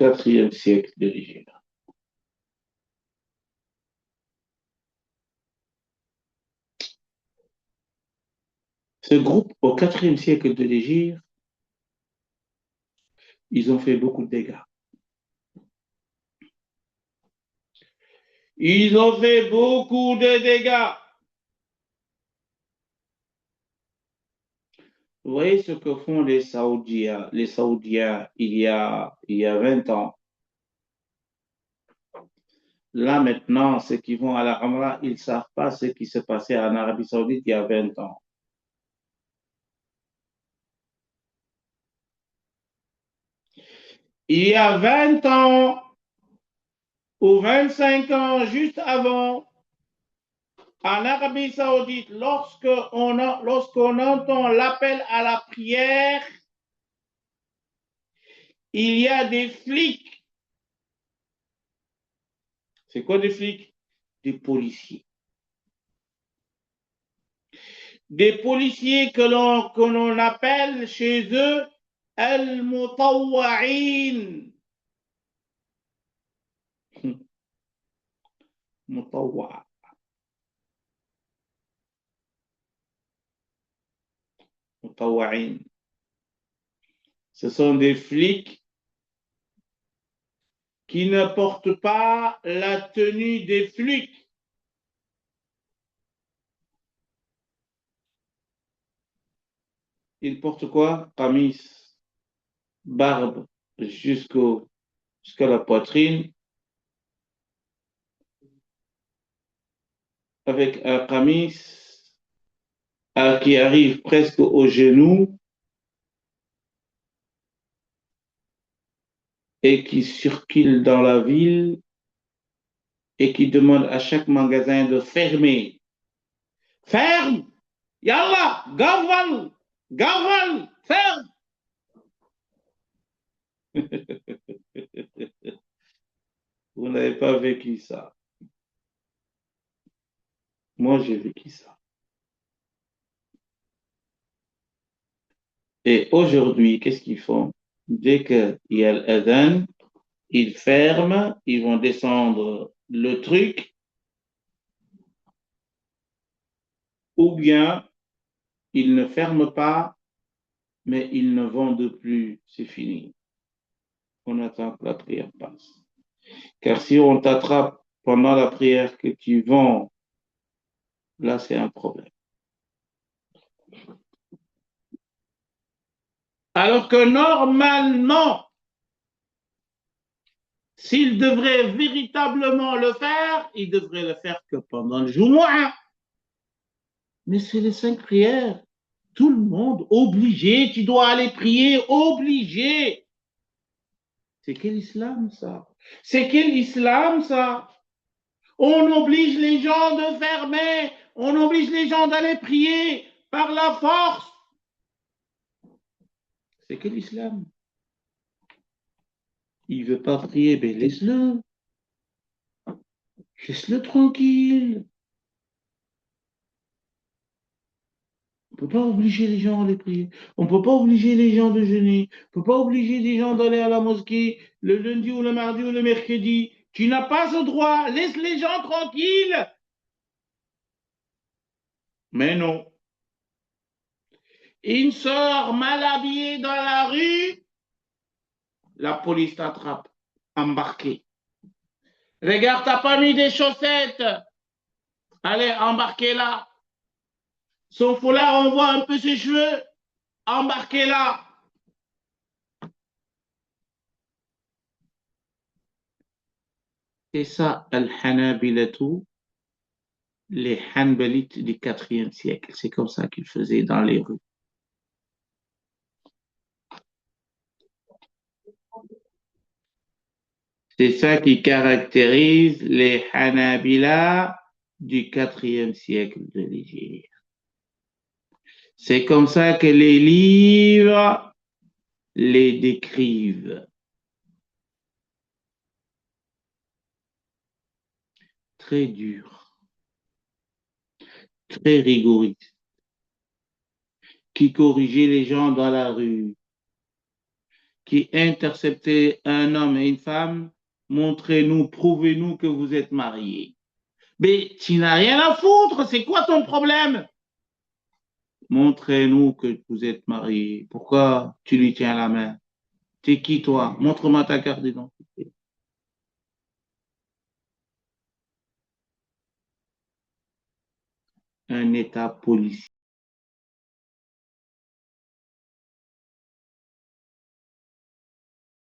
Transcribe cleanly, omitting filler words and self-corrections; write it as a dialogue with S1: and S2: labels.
S1: IVe siècle de l'Égypte. Ce groupe, au IVe siècle de l'Égypte, ils ont fait beaucoup de dégâts. Ils ont fait beaucoup de dégâts. Vous voyez ce que font les Saoudiens il y a 20 ans. Là, maintenant, ceux qui vont à la Hamra, ils ne savent pas ce qui s'est passé en Arabie Saoudite il y a 20 ans. Il y a 20 ans ou 25 ans, juste avant, en Arabie Saoudite, lorsqu'on entend l'appel à la prière, il y a des flics. C'est quoi des flics? Des policiers. Des policiers que l'on appelle chez eux Al-Mutawwa'in. Mutawwa'. Mutawwa'in. Ce sont des flics qui ne portent pas la tenue des flics. Ils portent quoi? Camis, barbe jusqu'à la poitrine, avec un camis qui arrive presque aux genoux et qui circule dans la ville et qui demande à chaque magasin de fermer. Ferme! Yallah! Gaval! Gaval! Ferme! Vous n'avez pas vécu ça. Moi, j'ai vécu ça. Et aujourd'hui, qu'est-ce qu'ils font? Dès qu'il y a l'adhan, ils ferment, ils vont descendre le truc, ou bien ils ne ferment pas, mais ils ne vendent plus. C'est fini. On attend que la prière passe. Car si on t'attrape pendant la prière que tu vends, là, c'est un problème. Alors que normalement, s'il devrait véritablement le faire, il devrait le faire que pendant le Jumu'ah. Mais c'est les 5 prières. Tout le monde, obligé, tu dois aller prier, obligé. C'est quel islam ça? C'est quel islam ça? On oblige les gens de fermer, on oblige les gens d'aller prier par la force. C'est quel islam? Il veut pas prier, ben laisse-le. Laisse-le tranquille. On ne peut pas obliger les gens à aller prier. On ne peut pas obliger les gens de jeûner. On ne peut pas obliger les gens d'aller à la mosquée le lundi ou le mardi ou le mercredi. Tu n'as pas ce droit. Laisse les gens tranquilles. Mais non. Une sœur mal habillée dans la rue, la police t'attrape. Embarqué. Regarde, t'as pas mis des chaussettes. Allez, embarquez-la. Son foulard, on voit un peu ses cheveux. Embarquez-la. Et ça, Al-Hanabilatu, les Hanbalites du IVe siècle. C'est comme ça qu'ils faisaient dans les rues. C'est ça qui caractérise les Hanabila du IVe siècle de l'Égypte. C'est comme ça que les livres les décrivent. Très dur, très rigoriste, qui corrigeait les gens dans la rue, qui interceptez un homme et une femme, montrez-nous, prouvez-nous que vous êtes mariés. Mais tu n'as rien à foutre, c'est quoi ton problème? Montrez-nous que vous êtes mariés. Pourquoi tu lui tiens la main? T'es qui toi? Montre-moi ta carte d'identité. Un état policier.